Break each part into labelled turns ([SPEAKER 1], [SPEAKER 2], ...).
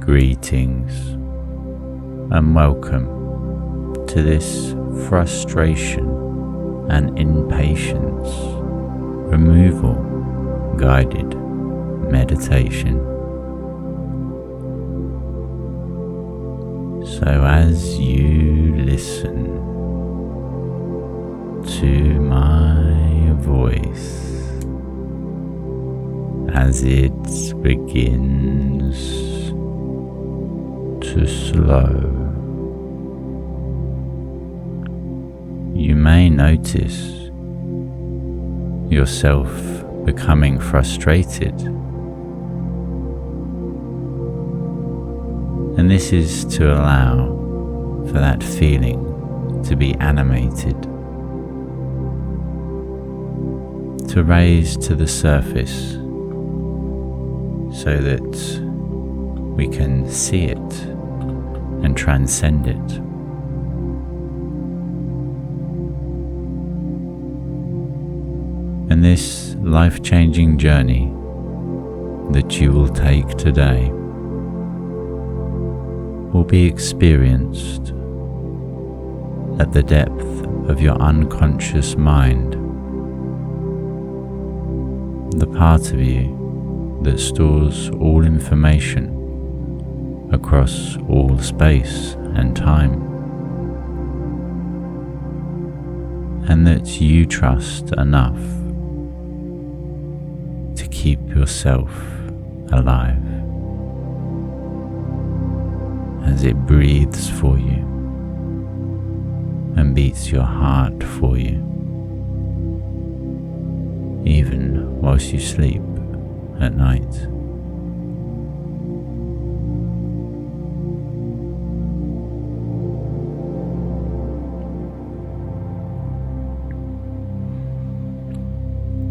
[SPEAKER 1] Greetings and welcome to this frustration and impatience removal guided meditation. So as you listen to my voice, as it begins to slow, you may notice yourself becoming frustrated, and this is to allow for that feeling to be animated, to raise to the surface so that we can see it and transcend it. And this life-changing journey that you will take today will be experienced at the depth of your unconscious mind, the part of you that stores all information across all space and time, and that you trust enough to keep yourself alive as it breathes for you and beats your heart for you, even whilst you sleep at night.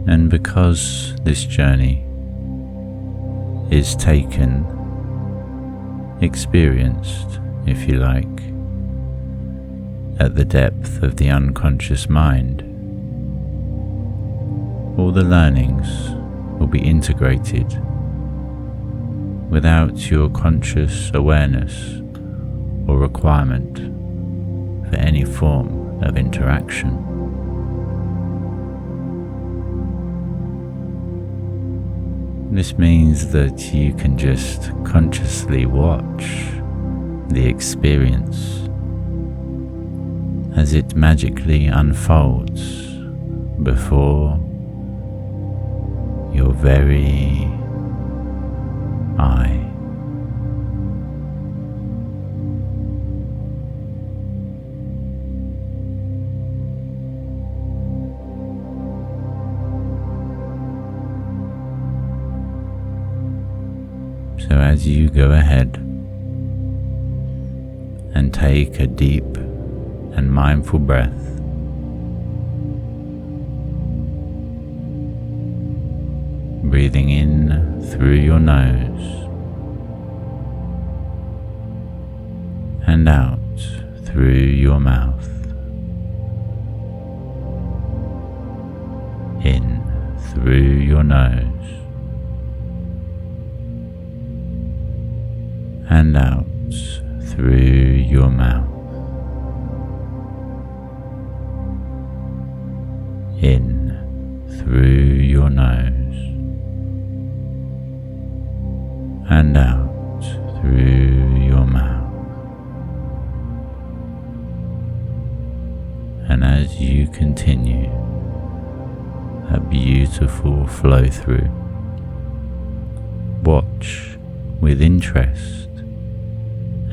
[SPEAKER 1] And because this journey is taken, experienced, if you like, at the depth of the unconscious mind, all the learnings will be integrated without your conscious awareness or requirement for any form of interaction. This means that you can just consciously watch the experience as it magically unfolds before your very eye. So as you go ahead and take a deep and mindful breath, breathing in through your nose and out through your mouth, in through your nose and out through your mouth, in through your nose and out through your mouth. And as you continue a beautiful flow through, watch with interest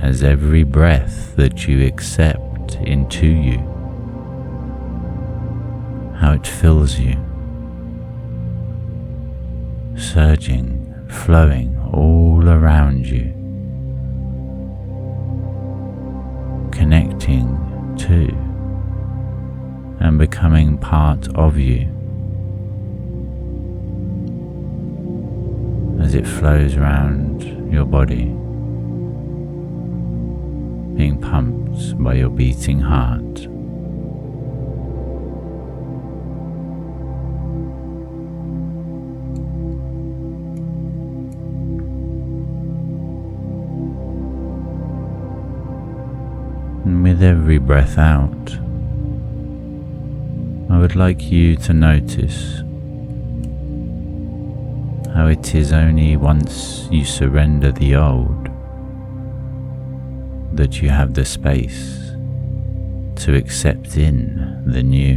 [SPEAKER 1] as every breath that you accept into you, how it fills you, surging, flowing all around you, connecting to and becoming part of you as it flows around your body, being pumped by your beating heart. with every breath out, I would like you to notice how it is only once you surrender the old that you have the space to accept in the new.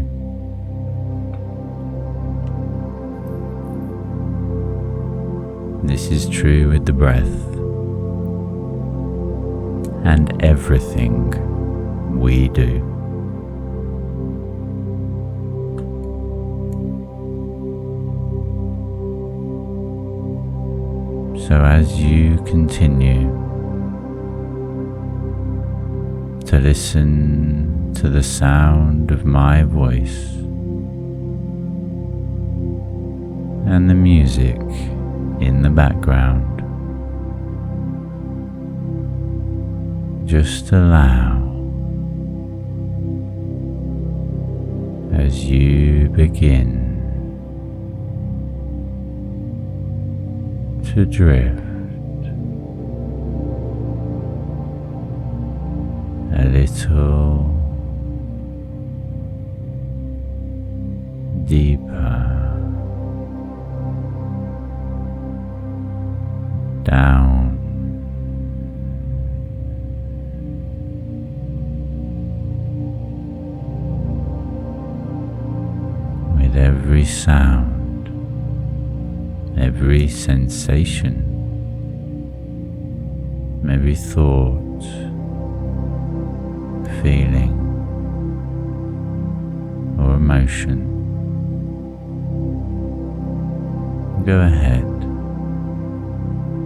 [SPEAKER 1] This is true with the breath and everything we do. So as you continue to listen to the sound of my voice and the music in the background, just allow as you begin to drift a little deeper down with every sound, every sensation, every thought, feeling or emotion. Go ahead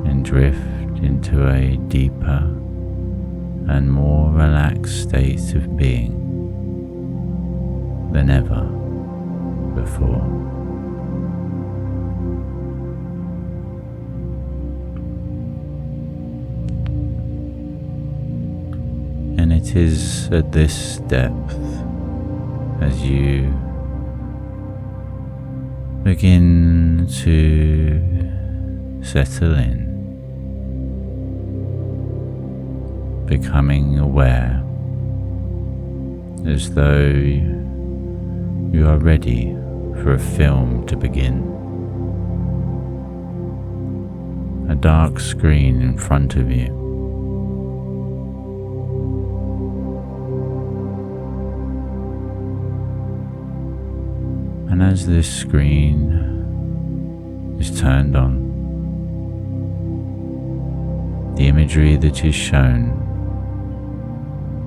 [SPEAKER 1] and drift into a deeper and more relaxed state of being than ever before. And it is at this depth, as you begin to settle in, becoming aware, as though you are ready for a film to begin. A dark screen in front of you. And as this screen is turned on, the imagery that is shown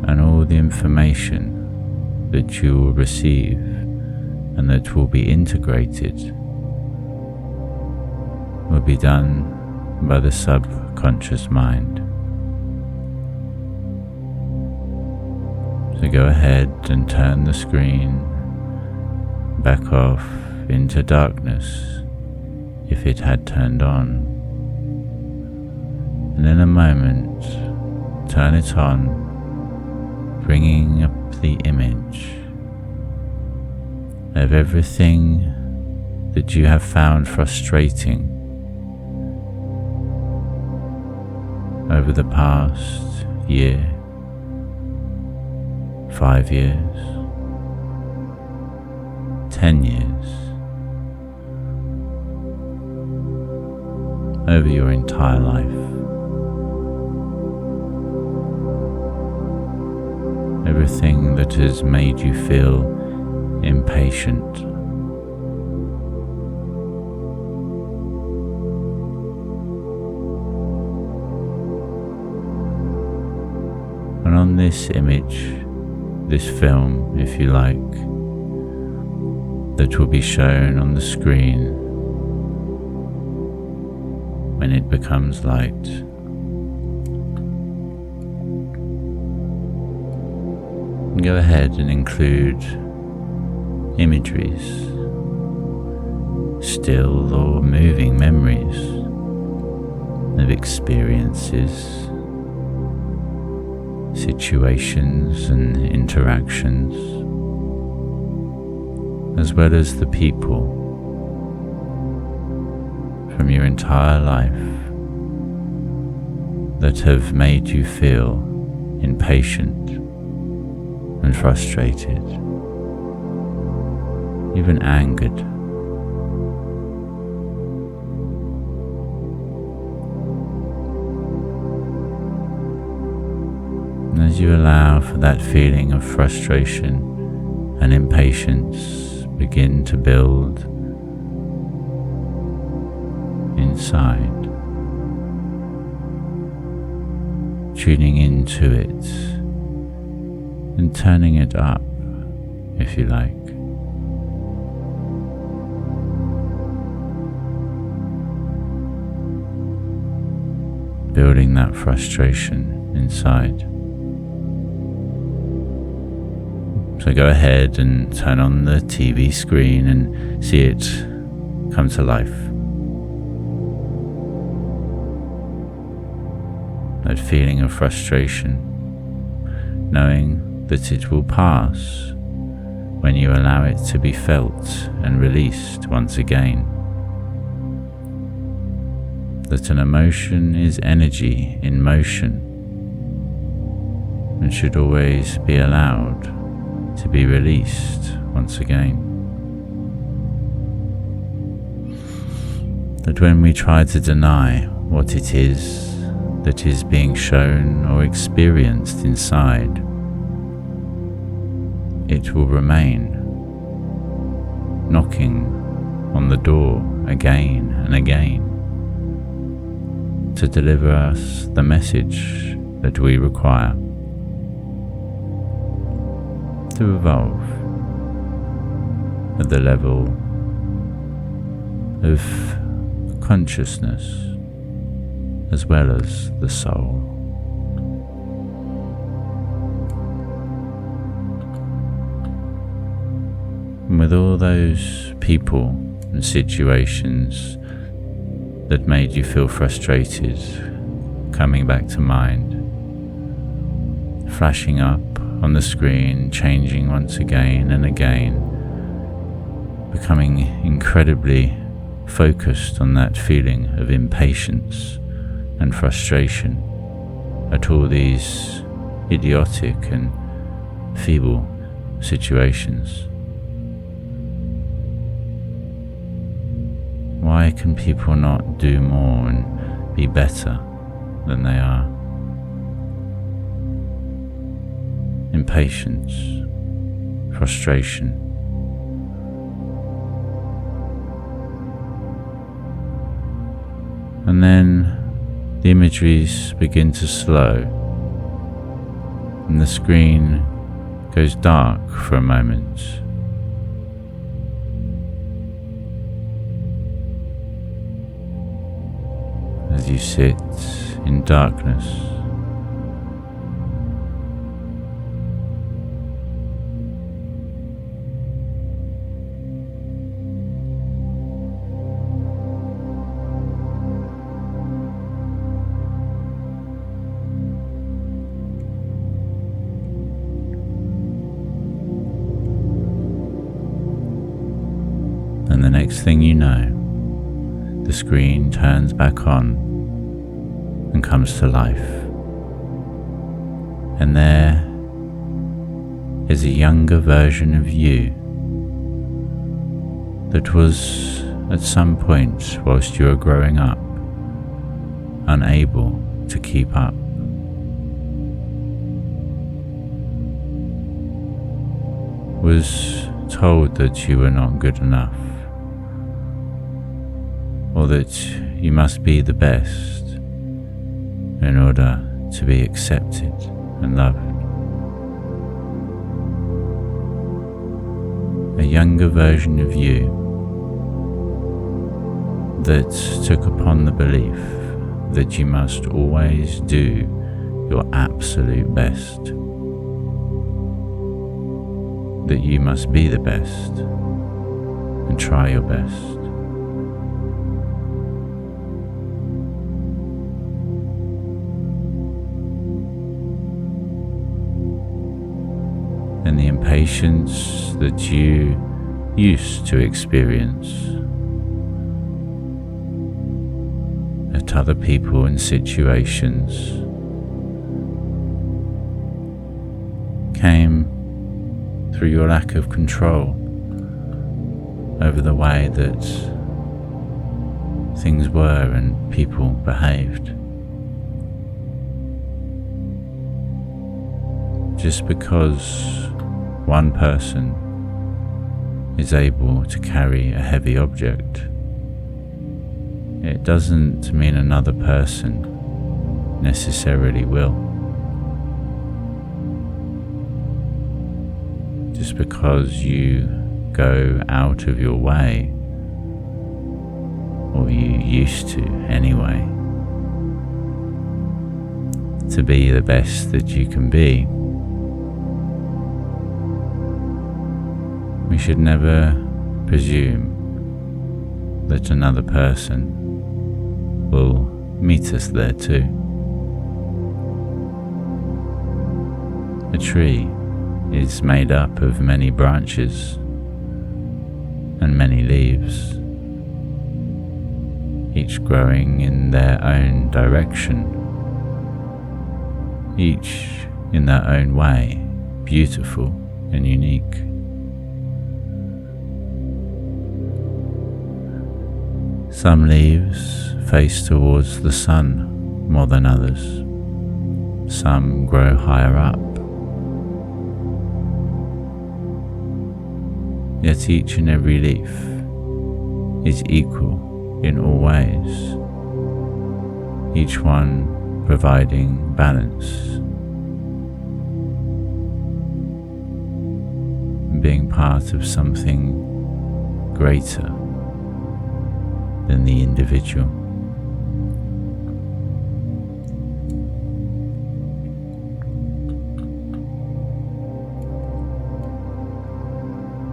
[SPEAKER 1] and all the information that you will receive and that will be integrated will be done by the subconscious mind. So go ahead and turn the screen back off into darkness if it had turned on, and in a moment turn it on, bringing up the image of everything that you have found frustrating over the past year, 5 years, 10 years, over your entire life. Everything that has made you feel impatient. And on this image, this film, if you like, that will be shown on the screen when it becomes light, go ahead and include imageries, still or moving memories of experiences, situations and interactions, as well as the people from your entire life that have made you feel impatient and frustrated, even angered. And as you allow for that feeling of frustration and impatience begin to build inside, tuning into it and turning it up, if you like. Building that frustration inside. So go ahead and turn on the TV screen and see it come to life. That feeling of frustration, knowing that it will pass when you allow it to be felt and released once again. That an emotion is energy in motion and should always be allowed to be released once again. That when we try to deny what it is that is being shown or experienced inside, it will remain knocking on the door again and again to deliver us the message that we require to evolve at the level of consciousness as well as the soul. And with all those people and situations that made you feel frustrated coming back to mind, flashing up on the screen, changing once again and again, becoming incredibly focused on that feeling of impatience and frustration at all these idiotic and feeble situations. Why can people not do more and be better than they are? Impatience, frustration. And then the imageries begin to slow and the screen goes dark for a moment. As you sit in darkness, and the next thing you know, the screen turns back on and comes to life. And there is a younger version of you that was at some point whilst you were growing up unable to keep up. Was told that you were not good enough, or that you must be the best in order to be accepted and loved. A younger version of you that took upon the belief that you must always do your absolute best, that you must be the best and try your best. And the impatience that you used to experience at other people and situations came through your lack of control over the way that things were and people behaved. Just because one person is able to carry a heavy object, it doesn't mean another person necessarily will. Just because you go out of your way, or you used to anyway, to be the best that you can be, we should never presume that another person will meet us there too. A tree is made up of many branches and many leaves, each growing in their own direction, each in their own way, beautiful and unique. Some leaves face towards the sun more than others. Some grow higher up. Yet each and every leaf is equal in all ways, each one providing balance, being part of something greater than the individual.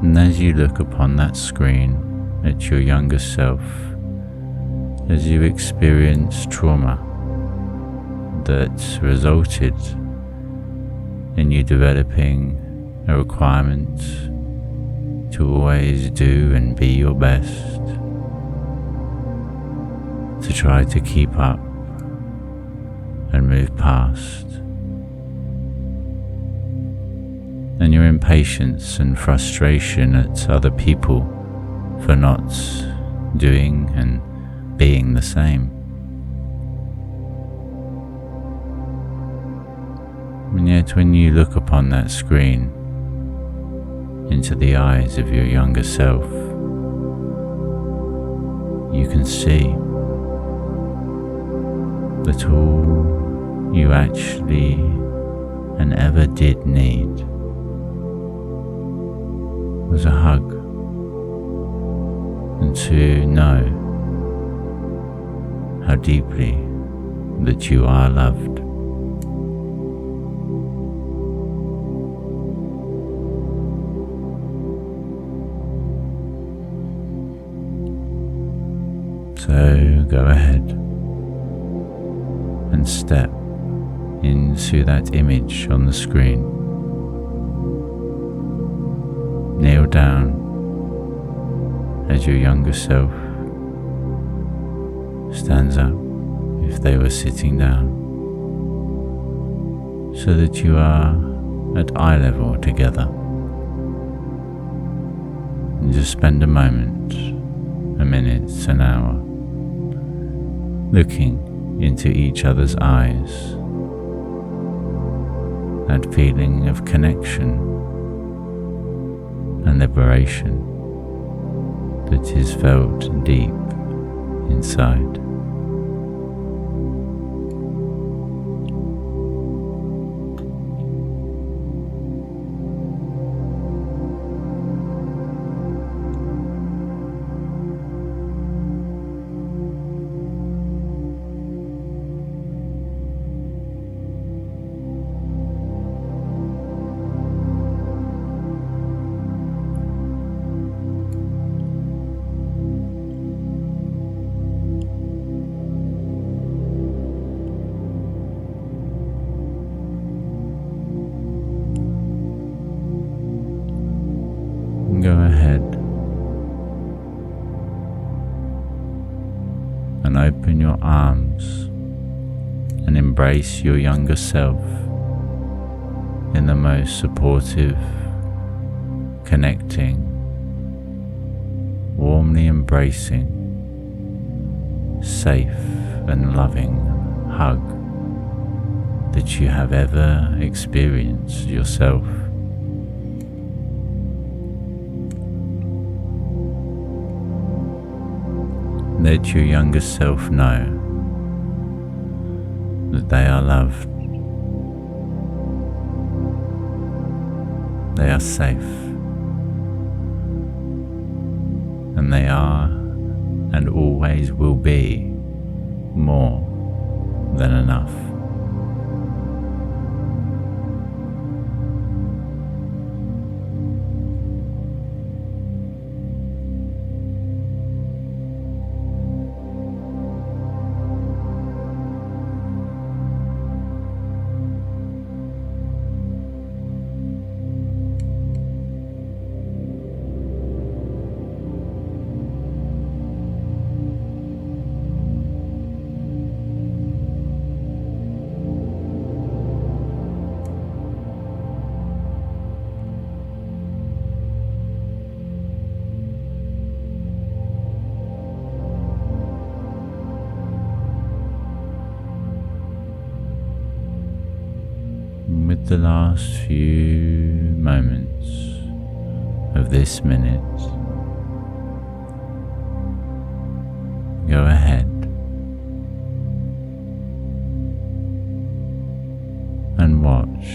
[SPEAKER 1] And as you look upon that screen at your younger self, as you experience trauma that resulted in you developing a requirement to always do and be your best, to try to keep up and move past, and your impatience and frustration at other people for not doing and being the same. And yet when you look upon that screen into the eyes of your younger self, you can see that all you actually and ever did need was a hug, and to know how deeply that you are loved. So go ahead and step into that image on the screen. Kneel down as your younger self stands up if they were sitting down, so that you are at eye level together. And just spend a moment, a minute, an hour, looking into each other's eyes, that feeling of connection and liberation that is felt deep inside. Go ahead and open your arms and embrace your younger self in the most supportive connecting, warmly embracing, safe and loving hug that you have ever experienced yourself. Let your younger self know that they are loved, they are safe, and they are and always will be more than enough. With the last few moments of this minute, go ahead and watch,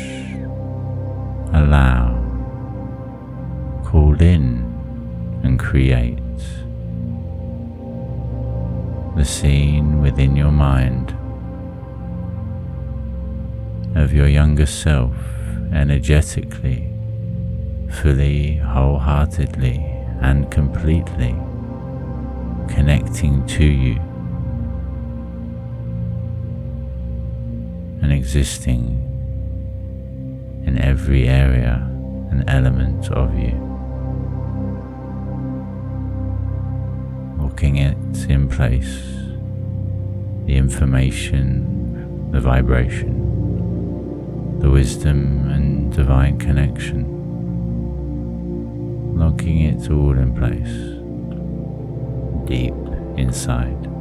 [SPEAKER 1] allow, call in and create the scene within your mind of your younger self energetically, fully, wholeheartedly and completely connecting to you and existing in every area and element of you, locking it in place, the information, the vibration, the wisdom and divine connection, locking it all in place, deep inside.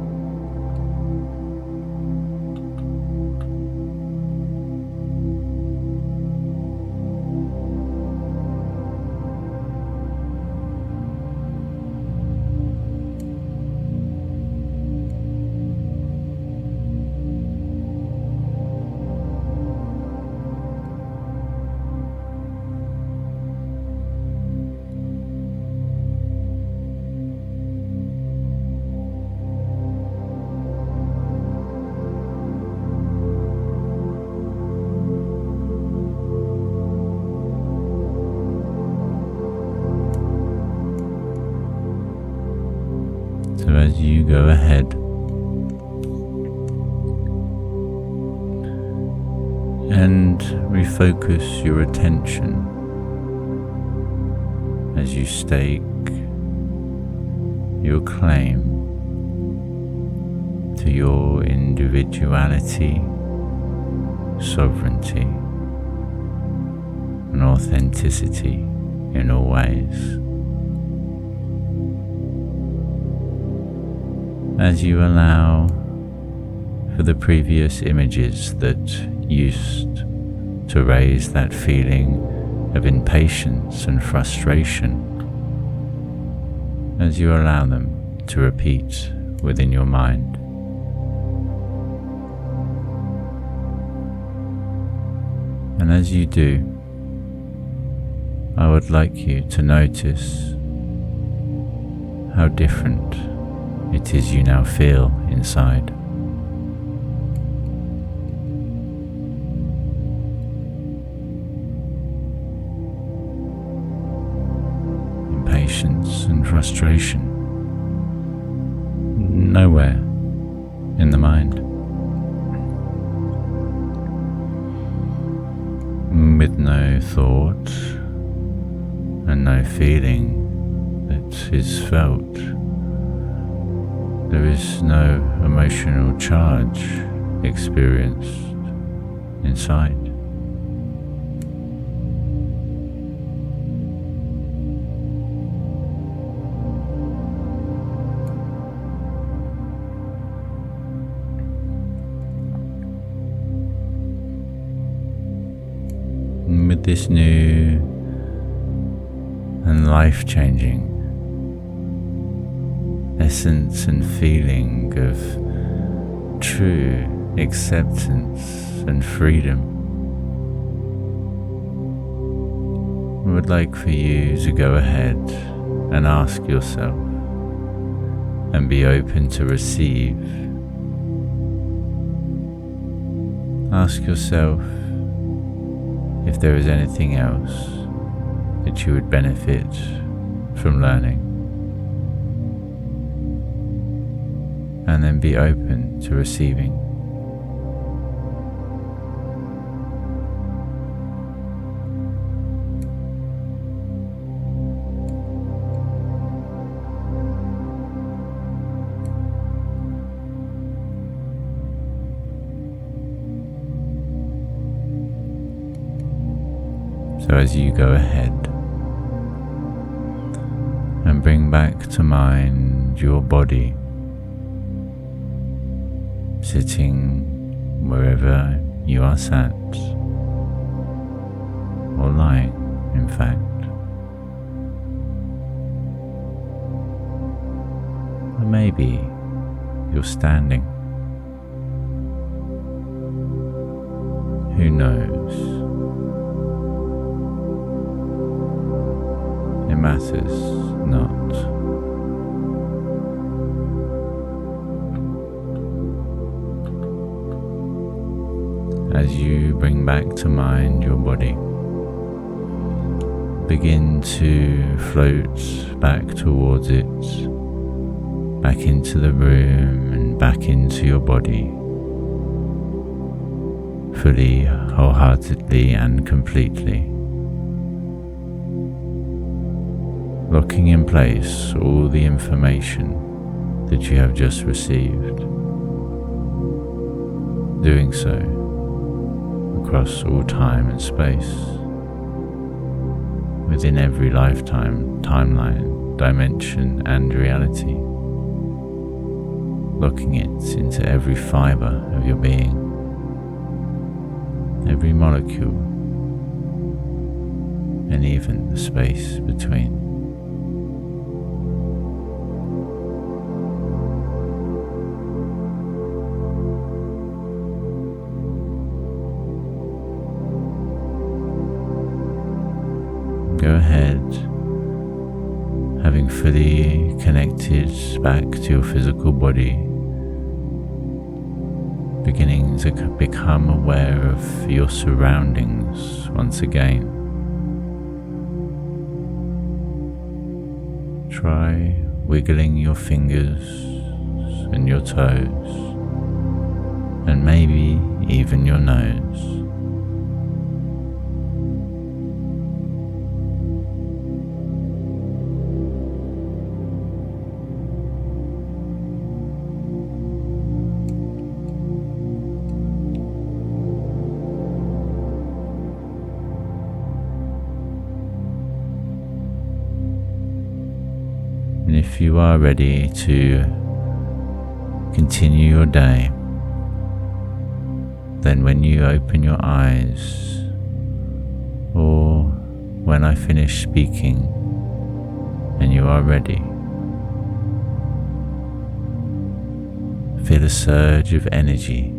[SPEAKER 1] So as you go ahead and refocus your attention as you stake your claim to your individuality, sovereignty, and authenticity in all ways. As you allow for the previous images that used to raise that feeling of impatience and frustration, as you allow them to repeat within your mind. And as you do, I would like you to notice how different it is you now feel inside. Impatience and frustration, nowhere in the mind. With no thought and no feeling that is felt. There is no emotional charge experienced inside. this new and life-changing essence and feeling of true acceptance and freedom. I would like for you to go ahead and ask yourself and be open to receive. Ask yourself if there is anything else that you would benefit from learning, and then be open to receiving. So as you go ahead and bring back to mind your body, sitting wherever you are sat, or lying, in fact. Or maybe you're standing. Who knows? It matters not. As you bring back to mind your body, begin to float back towards it, back into the room and back into your body, fully, wholeheartedly and completely, locking in place all the information that you have just received, doing so across all time and space, within every lifetime, timeline, dimension and reality, locking it into every fibre of your being, every molecule, and even the space between. Go ahead, having fully connected back to your physical body, beginning to become aware of your surroundings once again. Try wiggling your fingers and your toes, and maybe even your nose. And if you are ready to continue your day, then when you open your eyes, or when I finish speaking and you are ready, feel a surge of energy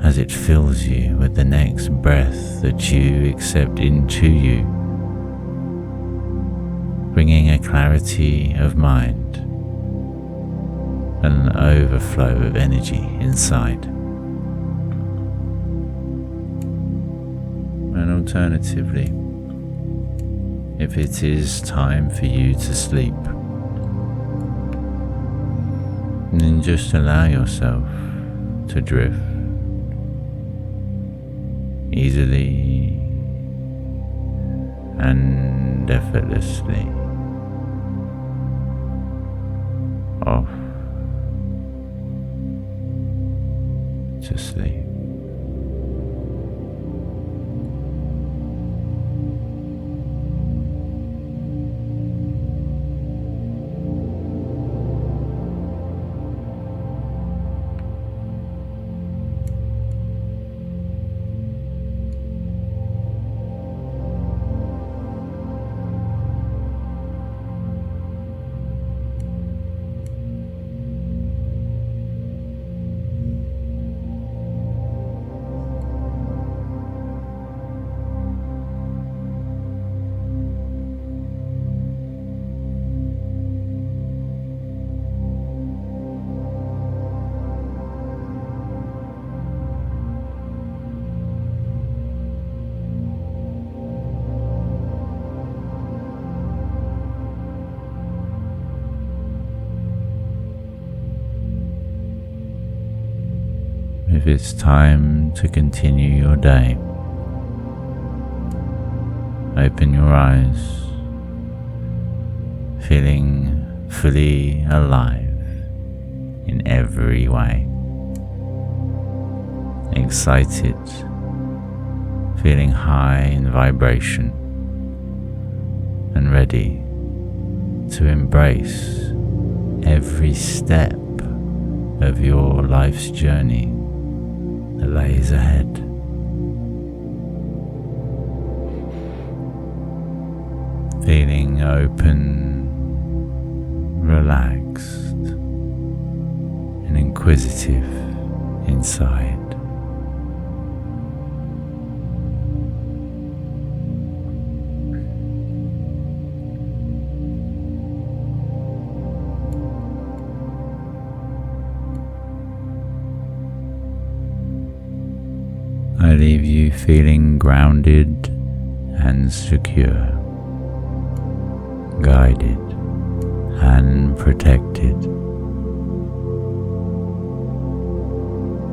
[SPEAKER 1] as it fills you with the next breath that you accept into you, bringing a clarity of mind and an overflow of energy inside. And alternatively, if it is time for you to sleep, then just allow yourself to drift easily and effortlessly off to sleep. it's time to continue your day. Open your eyes, feeling fully alive in every way. Excited, feeling high in vibration, and ready to embrace every step of your life's journey that lays ahead. Feeling open, relaxed, and inquisitive inside. I leave you feeling grounded and secure, guided and protected.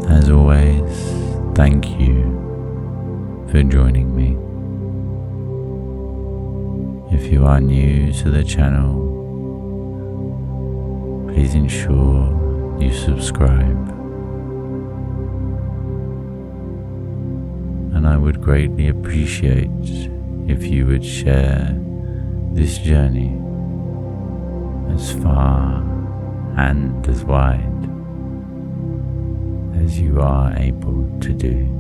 [SPEAKER 1] As always, thank you for joining me. If you are new to the channel, please ensure you subscribe. And I would greatly appreciate if you would share this journey as far and as wide as you are able to do.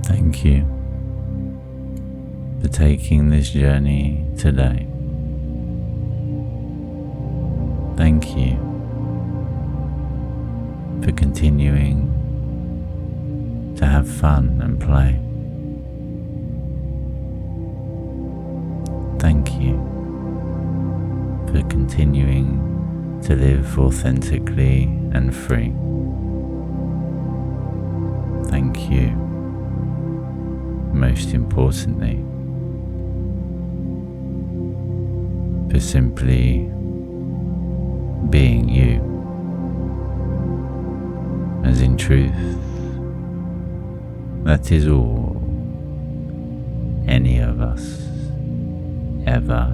[SPEAKER 1] Thank you for taking this journey today. Thank you for continuing to have fun and play. Thank you for continuing to live authentically and free. Thank you, most importantly, for simply being you, as in truth, that is all any of us ever